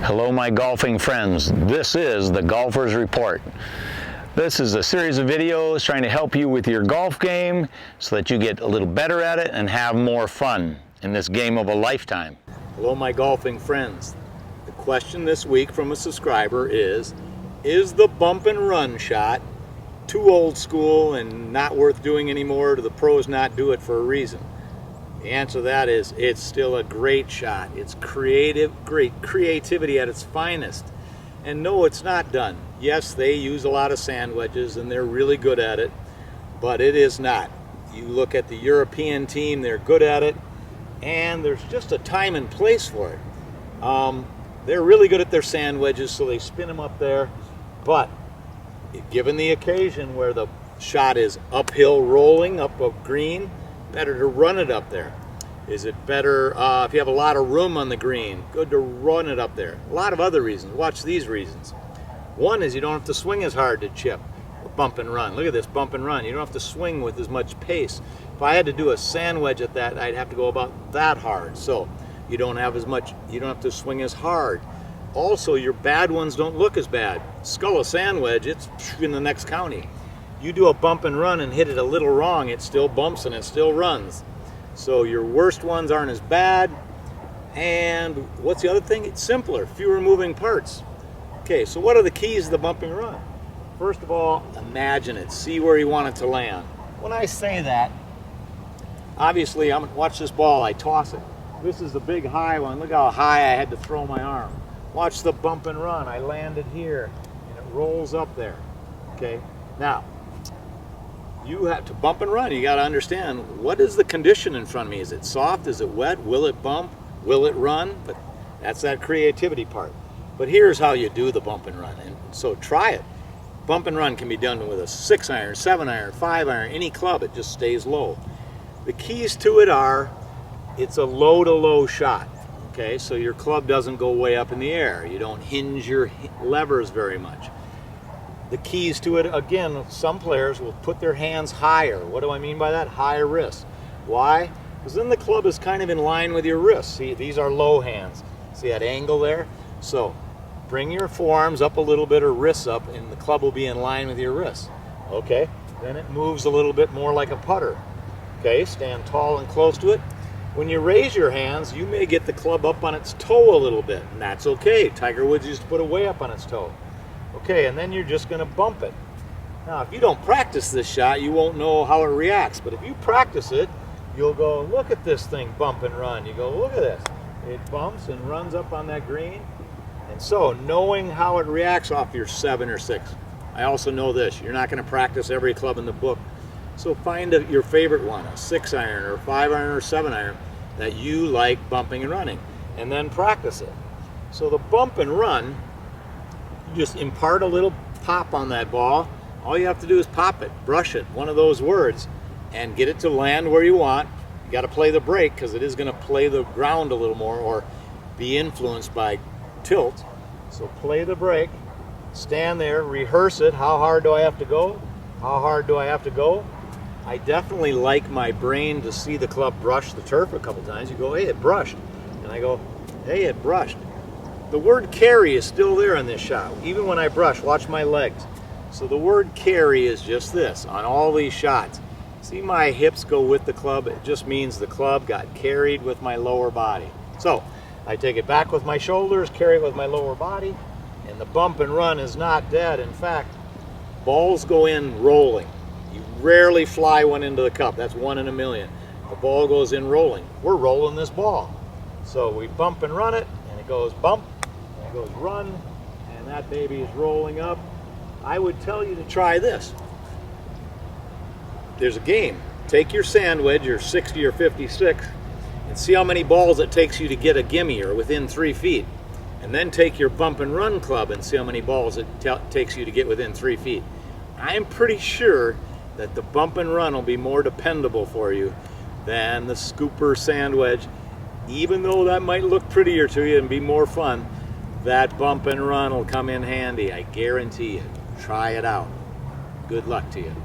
Hello my golfing friends, this is the Golfer's Report. This is a series of videos trying to help you with your golf game so that you get a little better at it and have more fun in this game of a lifetime. Hello my golfing friends. The question this week from a subscriber is the bump and run shot too old school and not worth doing anymore? Do the pros not do it for a reason? The answer to that is it's still a great shot. It's creative, great creativity at its finest. And no, it's not done. Yes, they use a lot of sand wedges and they're really good at it, but it is not. You look at the European team, they're good at it, and there's just a time and place for it. They're really good at their sand wedges, so they spin them up there, but given the occasion where the shot is uphill rolling up a green, better to run it up there. Is it better if you have a lot of room on the green? Good to run it up there. A lot of other reasons. Watch these reasons. One is you don't have to swing as hard to chip. Bump and run. Look at this, bump and run. You don't have to swing with as much pace. If I had to do a sand wedge at that, I'd have to go about that hard. So you don't have as much, you don't have to swing as hard. Also, your bad ones don't look as bad. Scull a sand wedge, it's in the next county. You do a bump and run and hit it a little wrong, it still bumps and it still runs. So your worst ones aren't as bad. And what's the other thing? It's simpler, fewer moving parts. Okay, so what are the keys to the bump and run? First of all, imagine it. See where you want it to land. When I say that, obviously, watch this ball, I toss it. This is the big high one. Look how high I had to throw my arm. Watch the bump and run. I landed here, and it rolls up there. Okay, now, you have to bump and run. You got to understand, what is the condition in front of me? Is it soft? Is it wet? Will it bump? Will it run? But that's that creativity part. But here's how you do the bump and run. And so try it. Bump and run can be done with a 6-iron, 7-iron, 5-iron, any club. It just stays low. The keys to it are, it's a low-to-low shot. Okay, so your club doesn't go way up in the air. You don't hinge your levers very much. The keys to it, again, some players will put their hands higher. What do I mean by that? Higher wrist. Why? Because then the club is kind of in line with your wrists. See, these are low hands. See that angle there? So bring your forearms up a little bit or wrists up, and the club will be in line with your wrists. Okay, then it moves a little bit more like a putter. Okay, stand tall and close to it. When you raise your hands, you may get the club up on its toe a little bit, and that's okay. Tiger Woods used to put it way up on its toe. Okay, and then you're just going to bump it. Now, if you don't practice this shot, you won't know how it reacts. But if you practice it, you'll go, look at this thing bump and run. You go, look at this. It bumps and runs up on that green. And so, knowing how it reacts off your 7 or 6. I also know this. You're not going to practice every club in the book. So find your favorite one, a 6-iron or 5-iron or 7-iron that you like bumping and running. And then practice it. So the bump and run, just impart a little pop on that ball. All you have to do is pop it, brush it, one of those words, and get it to land where you want. You got to play the break because it is going to play the ground a little more or be influenced by tilt. So play the break, stand there, rehearse it. How hard do I have to go? How hard do I have to go? I definitely like my brain to see the club brush the turf a couple times. You go, hey, it brushed. And I go, hey, it brushed. The word carry is still there in this shot. Even when I brush, watch my legs. So the word carry is just this on all these shots. See my hips go with the club? It just means the club got carried with my lower body. So I take it back with my shoulders, carry it with my lower body, and the bump and run is not dead. In fact, balls go in rolling. You rarely fly one into the cup. That's 1 in a million. The ball goes in rolling. We're rolling this ball. So we bump and run it, and it goes bump, and it goes run, and that baby is rolling up. I would tell you to try this. There's a game. Take your sand wedge, your 60 or 56, and see how many balls it takes you to get a gimme or within 3 feet. And then take your bump and run club and see how many balls it takes you to get within 3 feet. I'm pretty sure that the bump and run will be more dependable for you than the scooper sand wedge. Even though that might look prettier to you and be more fun, that bump and run will come in handy. I guarantee you. Try it out. Good luck to you.